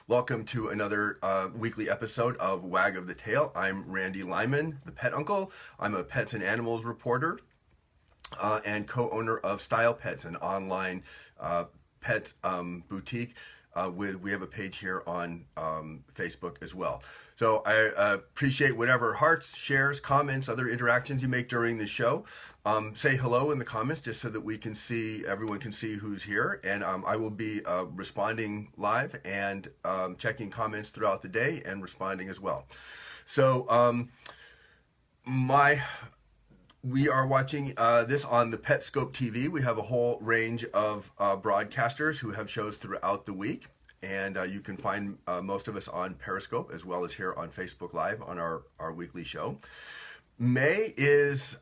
Welcome to another weekly episode of WAG of the Tail. I'm Randy Lyman, the pet uncle. I'm a pets and animals reporter and co-owner of Style Pets, an online pet boutique. We have a page here on Facebook as well. So I appreciate whatever hearts, shares, comments, other interactions you make during the show. Say hello in the comments just so that we can see, everyone can see who's here. And I will be responding live and checking comments throughout the day and responding as well. So we are watching this on the Petscope TV. We have a whole range of broadcasters who have shows throughout the week. And you can find most of us on Periscope as well as here on Facebook Live on our weekly show. May is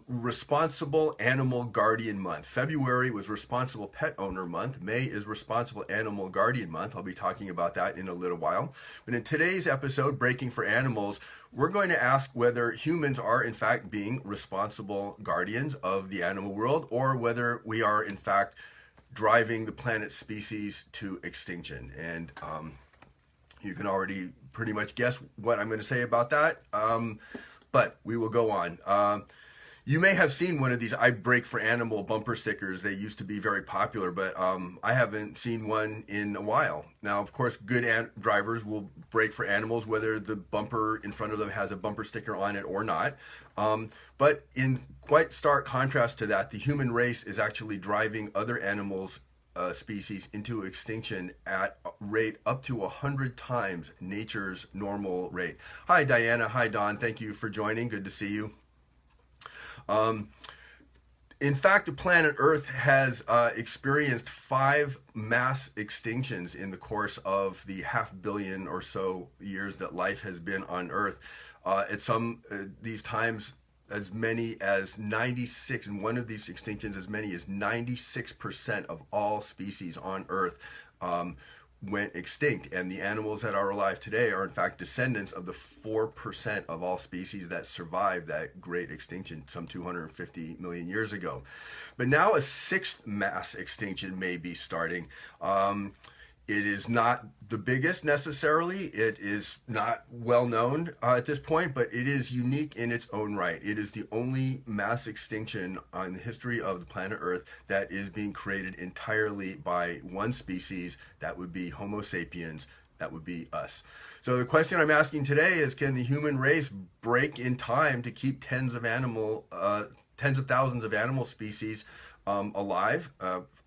Responsible Animal Guardian Month. February was Responsible Pet Owner Month. May is Responsible Animal Guardian Month. I'll be talking about that in a little while. But in today's episode, Breaking for Animals, we're going to ask whether humans are in fact being responsible guardians of the animal world, or whether we are in fact driving the planet's species to extinction. And you can already pretty much guess what I'm going to say about that. But we will go on. You may have seen one of these I Break for Animal bumper stickers. They used to be very popular, but I haven't seen one in a while. Now, of course, good drivers will brake for animals, whether the bumper in front of them has a bumper sticker on it or not. But in quite stark contrast to that, the human race is actually driving other animals, species into extinction at a rate up to 100 times nature's normal rate. Hi, Diana. Hi, Don. Thank you for joining. Good to see you. In fact, the planet Earth has experienced 5 mass extinctions in the course of the 500 million or so years that life has been on Earth. At some these times, as many as 96, in one of these extinctions, as many as 96% of all species on Earth went extinct. And the animals that are alive today are in fact descendants of the 4% of all species that survived that great extinction some 250 million years ago. But now a 6th mass extinction may be starting. It is not the biggest necessarily. It is not well known at this point, but it is unique in its own right. It is the only mass extinction in the history of the planet Earth that is being created entirely by one species. That would be Homo sapiens. That would be us. So the question I'm asking today is, can the human race break in time to keep tens of thousands of animal species alive?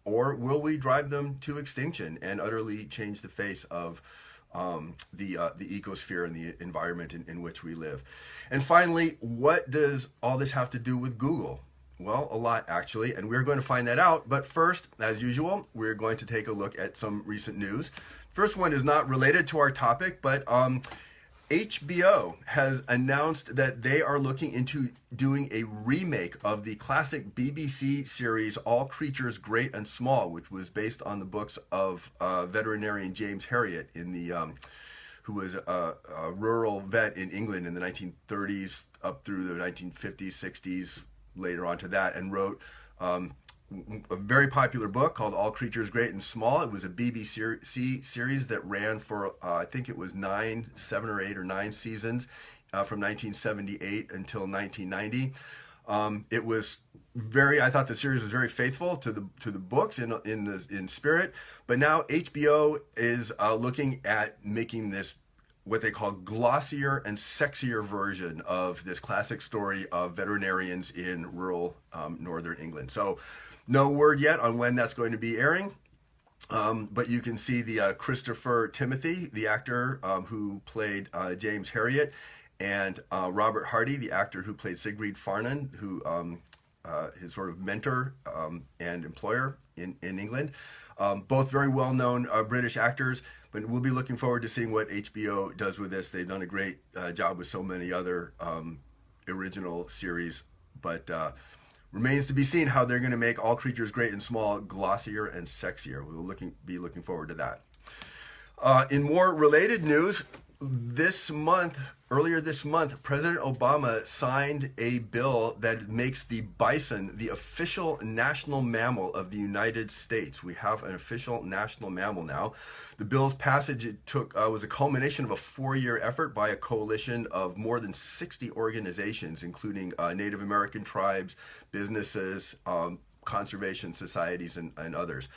Or will we drive them to extinction and utterly change the face of the ecosphere and the environment in which we live? And finally, what does all this have to do with Google? Well, a lot actually, and we're going to find that out. But first, as usual, we're going to take a look at some recent news. First one is not related to our topic, but HBO has announced that they are looking into doing a remake of the classic BBC series All Creatures Great and Small, which was based on the books of veterinarian James Herriot, who was a rural vet in England in the 1930s up through the 1950s, 60s, later on to that, and wrote a very popular book called All Creatures Great and Small. It was a BBC series that ran for, I think it was 7 or 8 or 9 seasons from 1978 until 1990. It was I thought the series was very faithful to the books in spirit, but now HBO is looking at making this what they call glossier and sexier version of this classic story of veterinarians in rural northern England. So no word yet on when that's going to be airing, but you can see the Christopher Timothy, the actor who played James Herriot, and Robert Hardy, the actor who played Siegfried Farnan, who his sort of mentor and employer in England. Both very well-known British actors, but we'll be looking forward to seeing what HBO does with this. They've done a great job with so many other original series, but remains to be seen how they're going to make All Creatures Great and Small glossier and sexier. We'll be looking forward to that. In more related news, this month Earlier this month, President Obama signed a bill that makes the bison the official national mammal of the United States. We have an official national mammal now. The bill's passage was a culmination of a 4-year effort by a coalition of more than 60 organizations, including Native American tribes, businesses, conservation societies, and others.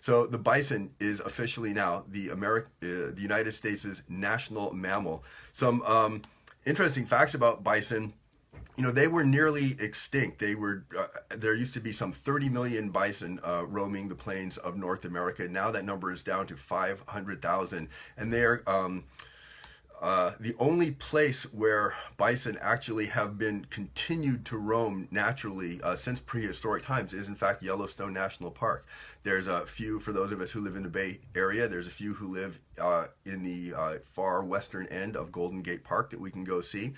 So the bison is officially now the United States' national mammal. Some interesting facts about bison. You know, they were nearly extinct. There used to be some 30 million bison roaming the plains of North America. Now that number is down to 500,000, and they're the only place where bison actually have been continued to roam naturally since prehistoric times is in fact Yellowstone National Park. There's a few, for those of us who live in the Bay Area, there's a few who live in the far western end of Golden Gate Park that we can go see.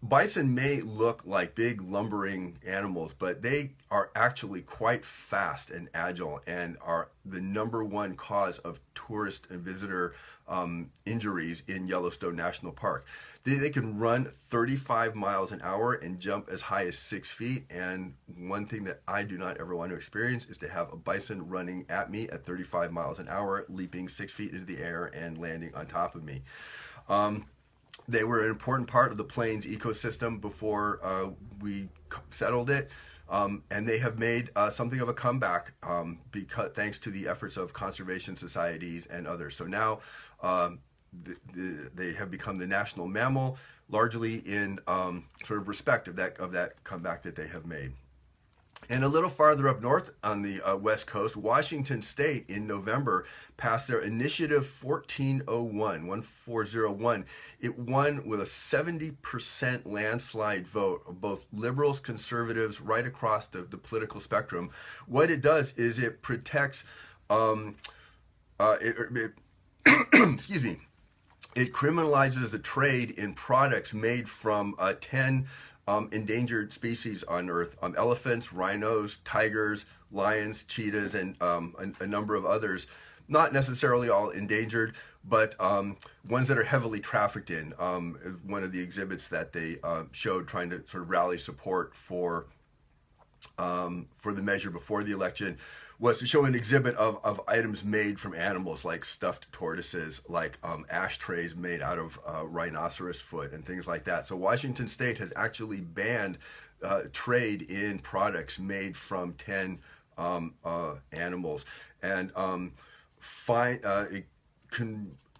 Bison may look like big lumbering animals, but they are actually quite fast and agile and are the #1 cause of tourist and visitor injuries in Yellowstone National Park. They can run 35 miles an hour and jump as high as 6 feet. And one thing that I do not ever want to experience is to have a bison running at me at 35 miles an hour, leaping 6 feet into the air and landing on top of me. They were an important part of the plains ecosystem before we settled it, and they have made something of a comeback thanks to the efforts of conservation societies and others. So now they have become the national mammal, largely in sort of respect of that comeback that they have made. And a little farther up north on the West Coast, Washington State in November passed their Initiative 1401. It won with a 70% landslide vote of both liberals, conservatives, right across the political spectrum. What it does is it protects, excuse me, it criminalizes the trade in products made from 10 endangered species on Earth: elephants, rhinos, tigers, lions, cheetahs, and a number of others. Not necessarily all endangered, but ones that are heavily trafficked in. One of the exhibits that they showed, trying to sort of rally support for the measure before the election, was to show an exhibit of items made from animals, like stuffed tortoises, like ashtrays made out of rhinoceros foot and things like that. So Washington State has actually banned trade in products made from 10 animals, and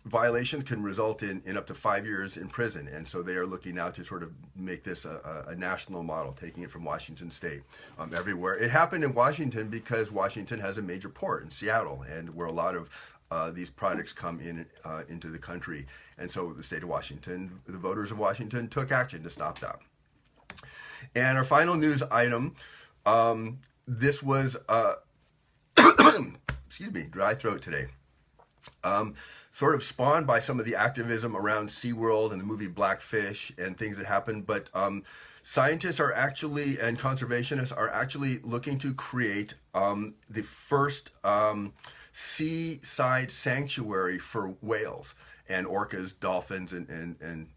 violations can result in up to 5 years in prison. And so they are looking now to sort of make this a national model, taking it from Washington State everywhere. It happened in Washington because Washington has a major port in Seattle, and where a lot of these products come into the country. And so the state of Washington, the voters of Washington, took action to stop that. And our final news item, this was, excuse me, dry throat today. Sort of spawned by some of the activism around SeaWorld and the movie Blackfish and things that happened, but scientists are actually, and conservationists are actually looking to create the first seaside sanctuary for whales and orcas, dolphins, and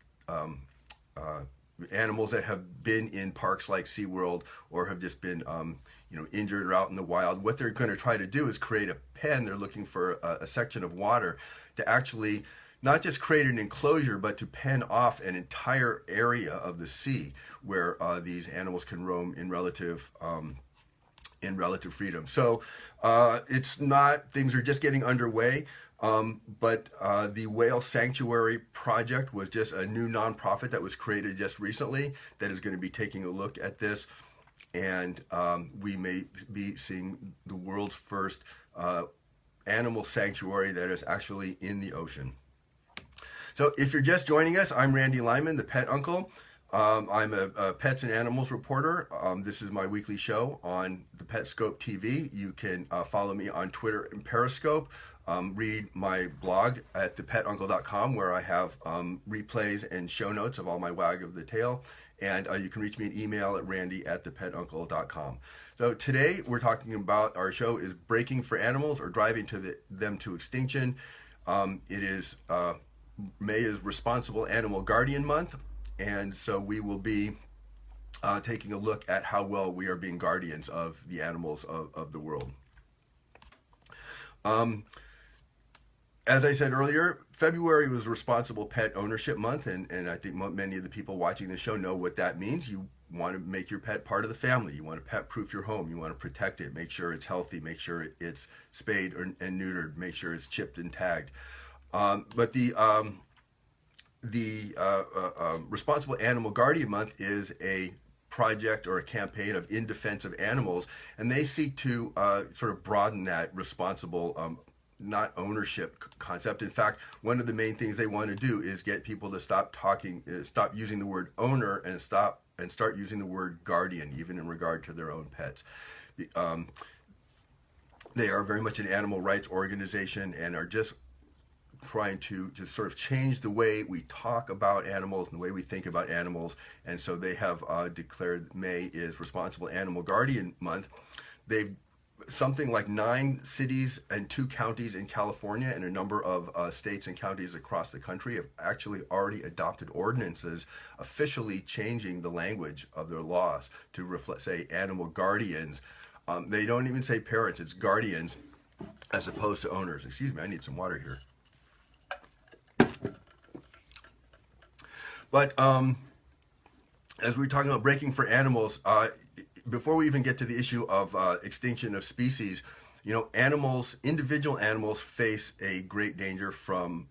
animals that have been in parks like SeaWorld or have just been injured or out in the wild. What they're going to try to do is create a pen. They're looking for a section of water to actually not just create an enclosure, but to pen off an entire area of the sea where these animals can roam in relative freedom. So things are just getting underway. But the Whale Sanctuary Project was just a new nonprofit that was created just recently that is going to be taking a look at this. And we may be seeing the world's first animal sanctuary that is actually in the ocean. So if you're just joining us, I'm Randy Lyman, the Pet Uncle. I'm a pets and animals reporter. This is my weekly show on the Petscope TV. You can follow me on Twitter and Periscope. Read my blog at thepetuncle.com, where I have replays and show notes of all my WAG of the Tale. And you can reach me an email at randy@thepetuncle.com. So today we're talking about, our show is Braking for Animals, or Driving them to Extinction. It is May is Responsible Animal Guardian Month, and so we will be taking a look at how well we are being guardians of the animals of the world. As I said earlier, February was Responsible Pet Ownership Month, and I think many of the people watching the show know what that means. You want to make your pet part of the family. You want to pet-proof your home. You want to protect it, make sure it's healthy, make sure it's spayed and neutered, make sure it's chipped and tagged. But the Responsible Animal Guardian Month is a project or a campaign of in defense of animals, and they seek to sort of broaden that responsible not ownership concept. In fact, one of the main things they want to do is get people to stop using the word owner and start using the word guardian, even in regard to their own pets. They are very much an animal rights organization and are just trying to sort of change the way we talk about animals and the way we think about animals. And so they have declared May is Responsible Animal Guardian Month. They've something like 9 cities and 2 counties in California and a number of states and counties across the country have actually already adopted ordinances officially changing the language of their laws to reflect, say, animal guardians. They don't even say parents, it's guardians as opposed to owners. Excuse me, I need some water here. But as we're talking about breaking for animals, before we even get to the issue of extinction of species, you know, individual animals face a great danger from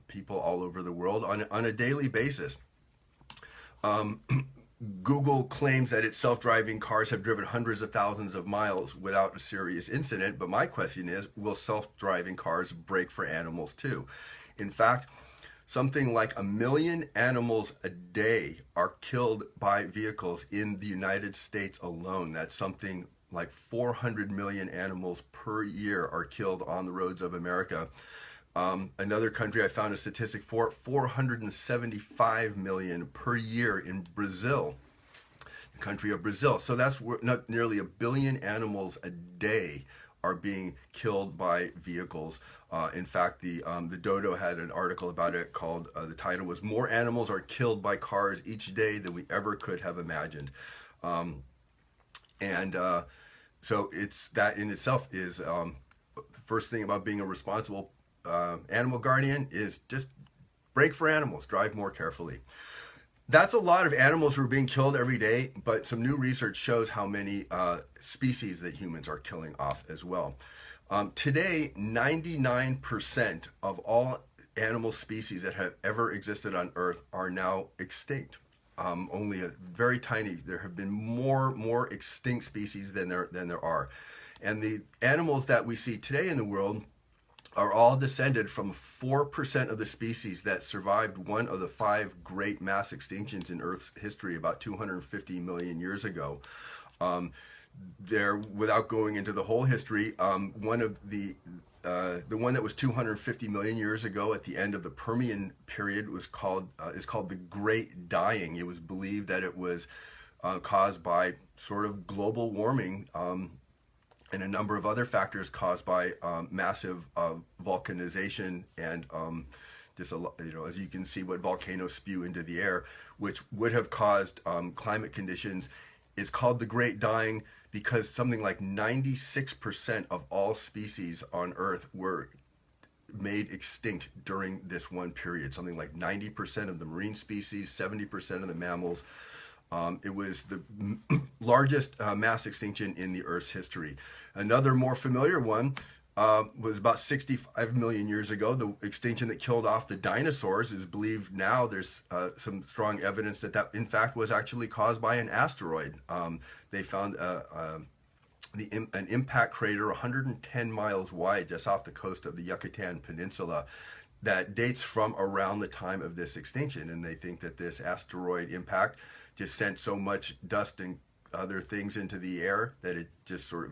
people all over the world on a daily basis. Google claims that its self-driving cars have driven hundreds of thousands of miles without a serious incident, but my question is, will self-driving cars break for animals too? In fact, something like 1 million animals a day are killed by vehicles in the United States alone. That's something like 400 million animals per year are killed on the roads of America. Another country I found a statistic for 475 million per year in Brazil, the country of Brazil. So that's not nearly 1 billion animals a day are being killed by vehicles. In fact, the Dodo had an article about it called, the title was "More Animals Are Killed by Cars Each Day Than We Ever Could Have Imagined." So it's that in itself is the first thing about being a responsible animal guardian is just break for animals, drive more carefully. That's a lot of animals who are being killed every day, but some new research shows how many species that humans are killing off as well. Today, 99% of all animal species that have ever existed on Earth are now extinct. Only a very tiny, there have been more extinct species than there are. And the animals that we see today in the world are all descended from 4% of the species that survived one of the 5 great mass extinctions in Earth's history about 250 million years ago. Without going into the whole history, one of the one that was 250 million years ago at the end of the Permian period is called the Great Dying. It was believed that it was caused by sort of global warming and a number of other factors caused by massive volcanization and just as you can see what volcanoes spew into the air, which would have caused climate conditions. It's called the Great Dying because something like 96% of all species on Earth were made extinct during this one period. Something like 90% of the marine species, 70% of the mammals. It was the largest mass extinction in the Earth's history. Another more familiar one was about 65 million years ago. The extinction that killed off the dinosaurs is believed now. There's some strong evidence that in fact was actually caused by an asteroid. They found an impact crater 110 miles wide just off the coast of the Yucatan Peninsula that dates from around the time of this extinction. And they think that this asteroid impact just sent so much dust and other things into the air that it just sort of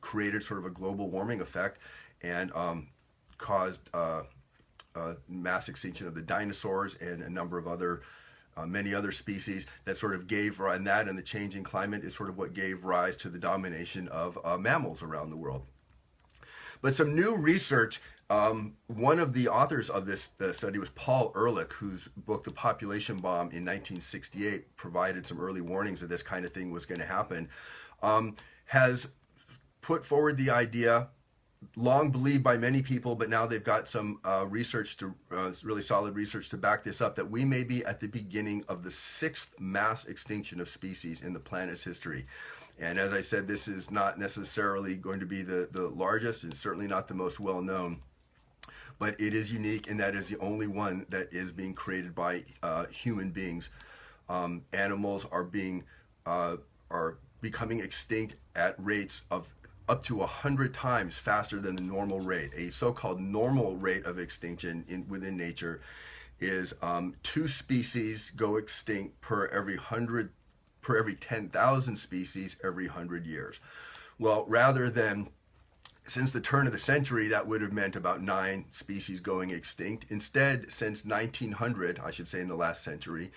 created sort of a global warming effect and caused mass extinction of the dinosaurs and a number of other many other species that sort of gave rise, and that and the changing climate is sort of what gave rise to the domination of mammals around the world. But some new research One of the authors of this study was Paul Ehrlich, whose book The Population Bomb in 1968 provided some early warnings that this kind of thing was going to happen, has put forward the idea, long believed by many people, but now they've got some research to really solid research to back this up, that we may be at the beginning of the 6th mass extinction of species in the planet's history. And as I said, this is not necessarily going to be the largest, and certainly not the most well known, but it is unique in that it is the only one that is being created by human beings. Animals are becoming extinct at rates of up to 100 times faster than the normal rate. A so-called normal rate of extinction within nature is 2 species go extinct per every 10,000 species every 100 years. Well, rather than, since the turn of the century, that would have meant about 9 species going extinct. Instead, since 1900, I should say in the last century,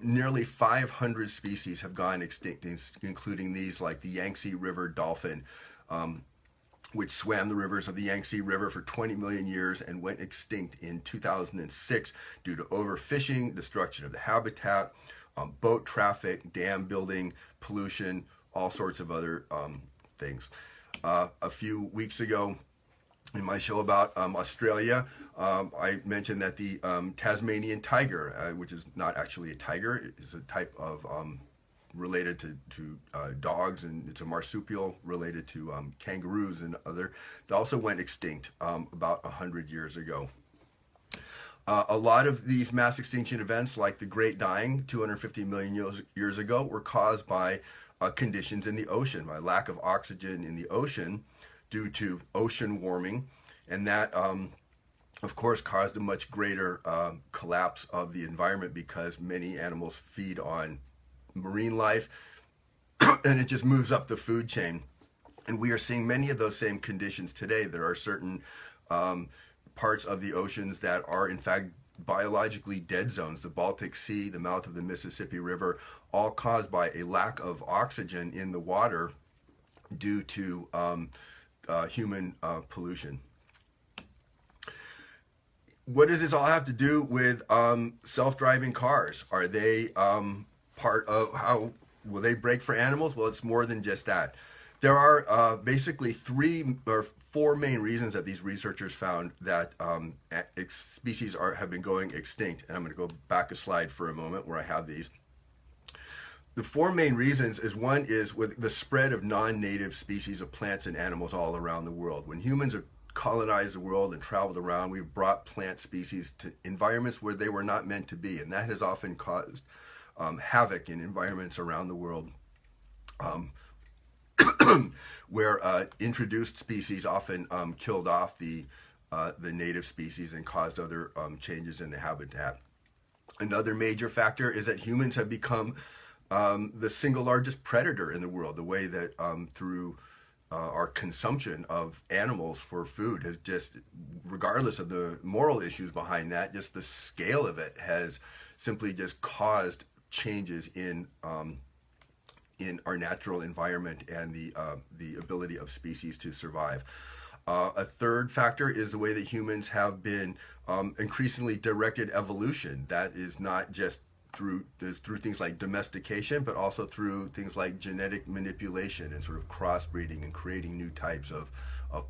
nearly 500 species have gone extinct, including these like the Yangtze River dolphin, which swam the rivers of the Yangtze River for 20 million years and went extinct in 2006 due to overfishing, destruction of the habitat, boat traffic, dam building, pollution, all sorts of other things. A few weeks ago, in my show about Australia, I mentioned that the Tasmanian tiger, which is not actually a tiger, it is a type of related to dogs, and it's a marsupial related to kangaroos and other, that also went extinct about 100 years ago. A lot of these mass extinction events, like the Great Dying 250 million years ago, were caused by conditions in the ocean, by lack of oxygen in the ocean due to ocean warming, and that of course caused a much greater collapse of the environment, because many animals feed on marine life and it just moves up the food chain. And we are seeing many of those same conditions today. There are certain parts of the oceans that are in fact biologically dead zones, the Baltic Sea, the mouth of the Mississippi River, all caused by a lack of oxygen in the water due to human pollution. What does this all have to do with self-driving cars? Are they part of how will they break for animals? Well, it's more than just that. There are basically 3 or 4 main reasons that these researchers found that species have been going extinct. And I'm going to go back a slide for a moment where I have these. The 4 main reasons is, one is with the spread of non-native species of plants and animals all around the world. When humans have colonized the world and traveled around, we've brought plant species to environments where they were not meant to be, and that has often caused havoc in environments around the world, where introduced species often killed off the native species and caused other changes in the habitat. Another major factor is that humans have become the single largest predator in the world. The way that through our consumption of animals for food has just, regardless of the moral issues behind that, just the scale of it has simply just caused changes in our natural environment and the ability of species to survive. A third factor is the way that humans have been increasingly directed evolution. That is not just through things like domestication, but also through things like genetic manipulation and sort of crossbreeding and creating new types of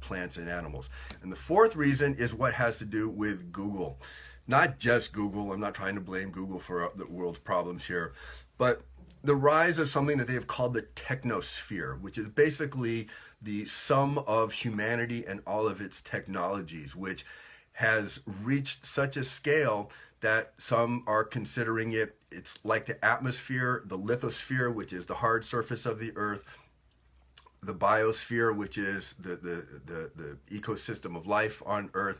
plants and animals. And the fourth reason is what has to do with Google. Not just Google, I'm not trying to blame Google for the world's problems here, but the rise of something that they have called the technosphere, which is basically the sum of humanity and all of its technologies, which has reached such a scale that some are considering it's like the atmosphere, the lithosphere, which is the hard surface of the earth, the biosphere, which is the ecosystem of life on earth,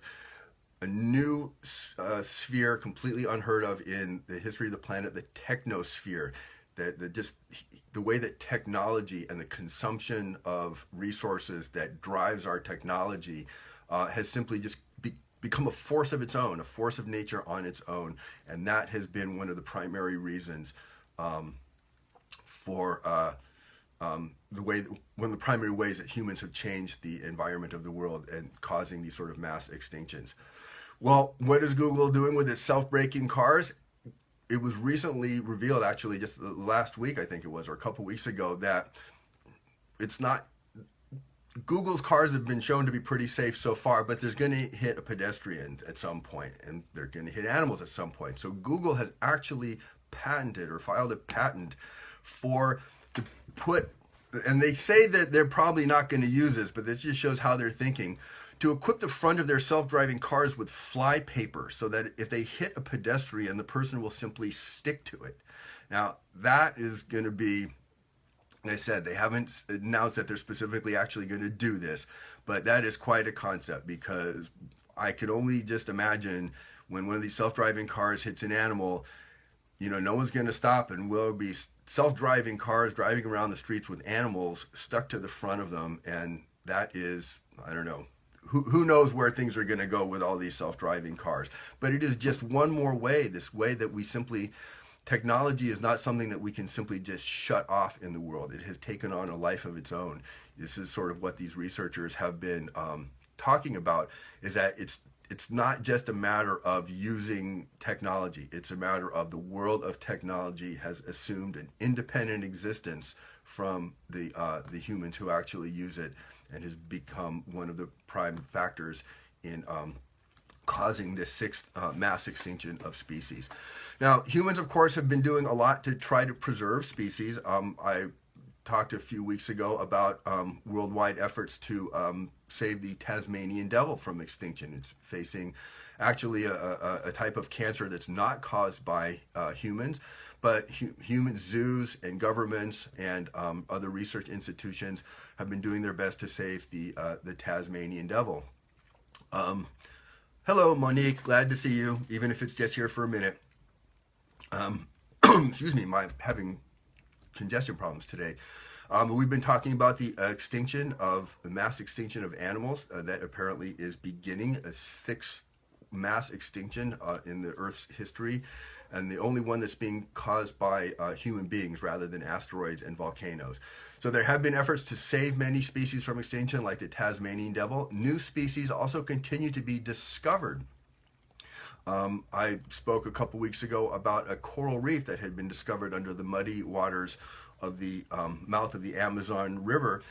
a new sphere completely unheard of in the history of the planet, the technosphere. The way that technology and the consumption of resources that drives our technology has simply just become a force of its own, a force of nature on its own. And that has been one of the primary reasons for one of the primary ways that humans have changed the environment of the world and causing these sort of mass extinctions. Well, what is Google doing with its self-braking cars? It was recently revealed, actually just last week, I think it was, or a couple weeks ago, that it's not, Google's cars have been shown to be pretty safe so far, but there's going to hit a pedestrian at some point, and they're going to hit animals at some point. So Google has actually patented or filed a patent to put, and they say that they're probably not going to use this, but this just shows how they're thinking, to equip the front of their self-driving cars with fly paper so that if they hit a pedestrian, the person will simply stick to it. Now, that is going to be, like I said, they haven't announced that they're specifically actually going to do this, but that is quite a concept, because I could only just imagine when one of these self-driving cars hits an animal, no one's going to stop, and will be self-driving cars driving around the streets with animals stuck to the front of them. And that is, I don't know, who knows where things are going to go with all these self-driving cars. But it is just one more way, this way that we simply, technology is not something that we can simply just shut off in the world. It has taken on a life of its own. This is sort of what these researchers have been talking about, is that it's not just a matter of using technology. It's a matter of the world of technology has assumed an independent existence from the humans who actually use it, and has become one of the prime factors in causing this sixth mass extinction of species. Now, humans, of course, have been doing a lot to try to preserve species. I talked a few weeks ago about worldwide efforts to save the Tasmanian devil from extinction. It's facing actually a type of cancer that's not caused by humans, but human zoos and governments and other research institutions have been doing their best to save the Tasmanian devil. Hello, Monique. Glad to see you, even if it's just here for a minute. Excuse me, I'm having congestion problems today. We've been talking about the mass extinction of animals that apparently is beginning, a sixth mass extinction in the Earth's history, and the only one that's being caused by human beings rather than asteroids and volcanoes. So there have been efforts to save many species from extinction, like the Tasmanian devil. New species also continue to be discovered. I spoke a couple weeks ago about a coral reef that had been discovered under the muddy waters of the mouth of the Amazon River,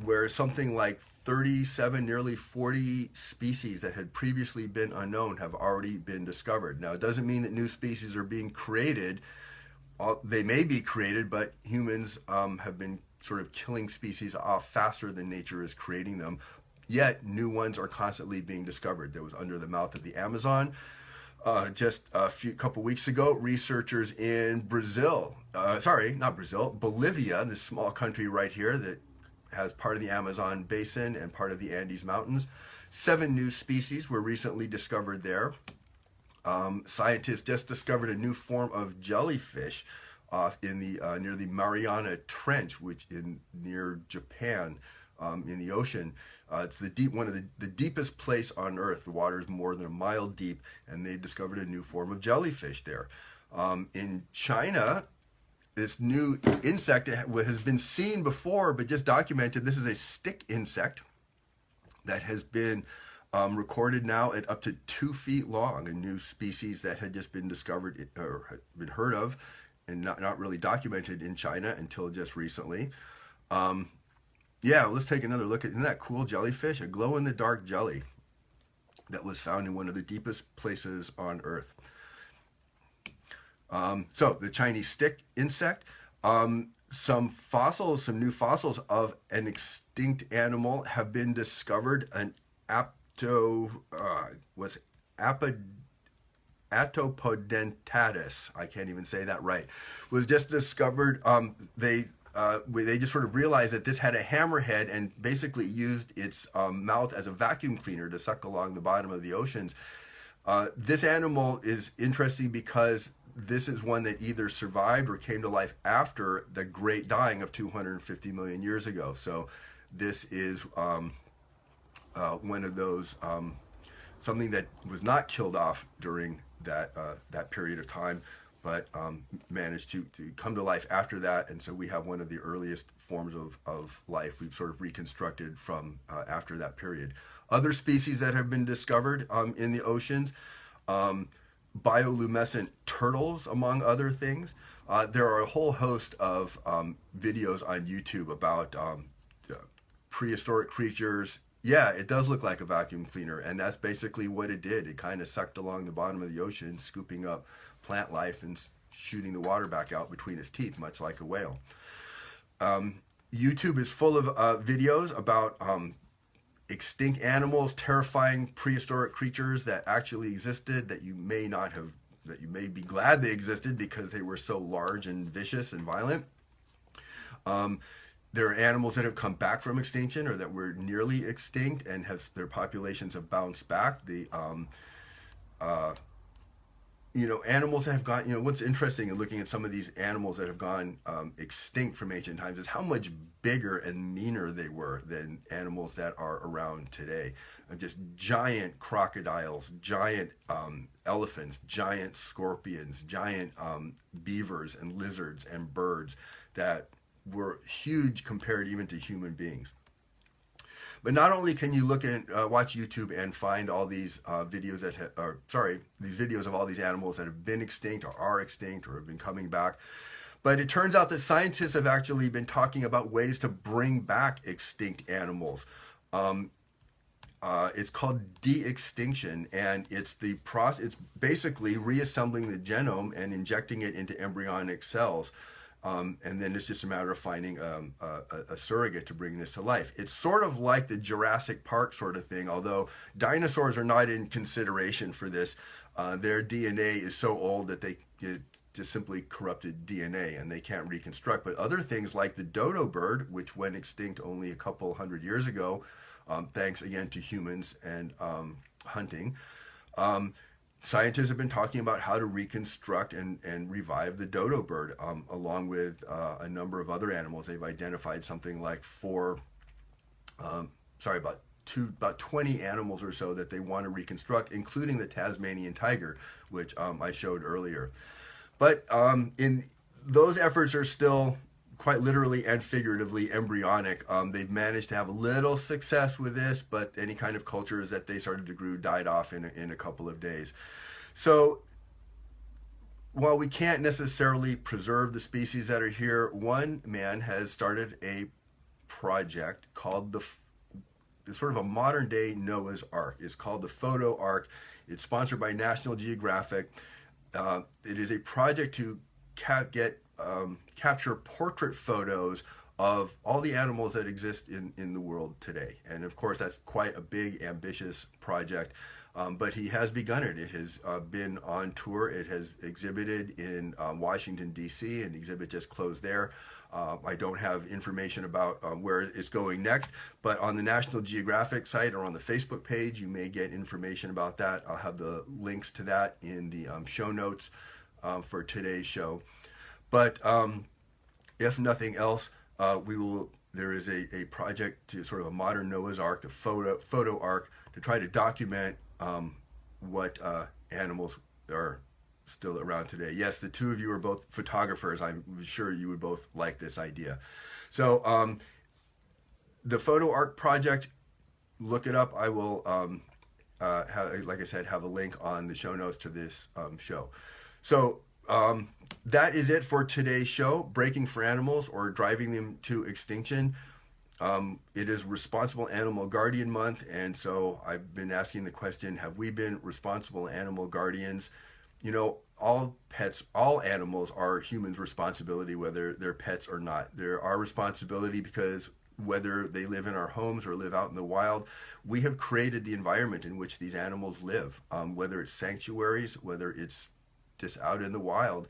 where something like 37, nearly 40 species that had previously been unknown have already been discovered. Now, it doesn't mean that new species are being created. They may be created, but humans have been sort of killing species off faster than nature is creating them. Yet, new ones are constantly being discovered. There was under the mouth of the Amazon. Just a couple weeks ago, researchers in Bolivia, this small country right here that has part of the Amazon basin and part of the Andes Mountains. 7 new species were recently discovered there. Scientists just discovered a new form of jellyfish in the near the Mariana Trench, which near Japan, in the ocean. It's one of the deepest place on Earth. The water is more than a mile deep, and they discovered a new form of jellyfish there. In China, this new insect has been seen before, but just documented. This is a stick insect that has been recorded now at up to 2 feet long, a new species that had just been discovered or had been heard of and not really documented in China until just recently. Yeah, let's take another look at, isn't that cool, jellyfish? A glow-in-the-dark jelly that was found in one of the deepest places on Earth. So the Chinese stick insect, some new fossils of an extinct animal have been discovered. An Atopodentatus, I can't even say that right, was just discovered. They just sort of realized that this had a hammerhead and basically used its mouth as a vacuum cleaner to suck along the bottom of the oceans. This animal is interesting because this is one that either survived or came to life after the great dying of 250 million years ago. So this is one of those, something that was not killed off during that period of time, but managed to come to life after that. And so we have one of the earliest forms of life we've sort of reconstructed from after that period. Other species that have been discovered in the oceans, bioluminescent turtles, among other things. There are a whole host of videos on YouTube about prehistoric creatures. Yeah, it does look like a vacuum cleaner, and that's basically what it did. It kind of sucked along the bottom of the ocean, scooping up plant life and shooting the water back out between its teeth, much like a whale. YouTube is full of videos about extinct animals, terrifying prehistoric creatures that actually existed, that you may not have, that you may be glad they existed because they were so large and vicious and violent. There are animals that have come back from extinction or that were nearly extinct and have their populations have bounced back. The animals that have gone, what's interesting in looking at some of these animals that have gone extinct from ancient times is how much bigger and meaner they were than animals that are around today. Just giant crocodiles, giant elephants, giant scorpions, giant beavers and lizards and birds that were huge compared even to human beings. But not only can you look and watch YouTube and find all these videos these videos of all these animals that have been extinct or are extinct or have been coming back, but it turns out that scientists have actually been talking about ways to bring back extinct animals. It's called de-extinction, and it's the process. It's basically reassembling the genome and injecting it into embryonic cells. And then it's just a matter of finding a surrogate to bring this to life. It's sort of like the Jurassic Park sort of thing, although dinosaurs are not in consideration for this. Their DNA is so old that it just simply corrupted DNA and they can't reconstruct. But other things like the dodo bird, which went extinct only a couple hundred years ago, thanks again to humans and hunting, scientists have been talking about how to reconstruct and revive the dodo bird, along with a number of other animals. They've identified something like about 20 animals or so that they want to reconstruct, including the Tasmanian tiger, which I showed earlier. But in those efforts are still quite literally and figuratively embryonic. They've managed to have a little success with this, but any kind of cultures that they started to grow died off in a couple of days. So while we can't necessarily preserve the species that are here, one man has started a project called it's sort of a modern day Noah's Ark. It's called the Photo Ark. It's sponsored by National Geographic. It is a project to capture portrait photos of all the animals that exist in the world today. And of course, that's quite a big, ambitious project. But he has begun it. It has been on tour. It has exhibited in Washington, D.C., and the exhibit just closed there. I don't have information about where it's going next, but on the National Geographic site or on the Facebook page, you may get information about that. I'll have the links to that in the show notes for today's show. But if nothing else, there is a project to sort of a modern Noah's Ark, the photo ark, to try to document what animals are still around today. Yes, the two of you are both photographers. I'm sure you would both like this idea. So the Photo Ark project, look it up. I will, like I said, have a link on the show notes to this show. So that is it for today's show, Breaking for Animals or Driving Them to Extinction. It is Responsible Animal Guardian Month, and so I've been asking the question, have we been responsible animal guardians? All pets, all animals are humans' responsibility, whether they're pets or not. They're our responsibility because whether they live in our homes or live out in the wild, we have created the environment in which these animals live, whether it's sanctuaries, whether it's just out in the wild.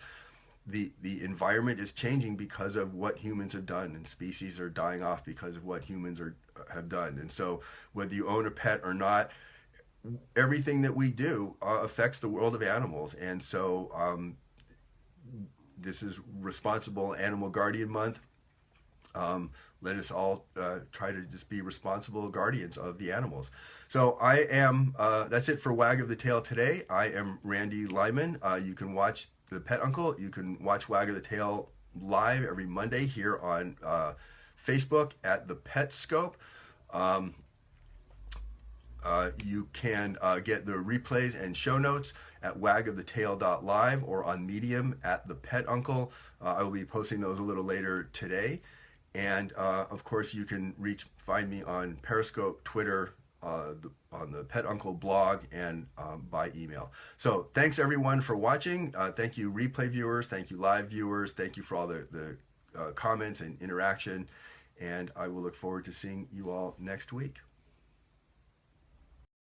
The environment is changing because of what humans have done, and species are dying off because of what humans have done. And so whether you own a pet or not, everything that we do affects the world of animals. And so this is Responsible Animal Guardian Month. let us all try to just be responsible guardians of the animals. So I am, that's it for WAG of the Tail today. I am Randy Lyman. You can watch The Pet Uncle. You can watch WAG of the Tail live every Monday here on Facebook at The Pet Scope. You can get the replays and show notes at wagofthetale.live or on Medium at The Pet Uncle. I will be posting those a little later today. And of course, you can find me on Periscope, Twitter, on the Pet Uncle blog, and by email. So thanks everyone for watching. Thank you replay viewers. Thank you live viewers. Thank you for all the comments and interaction. And I will look forward to seeing you all next week.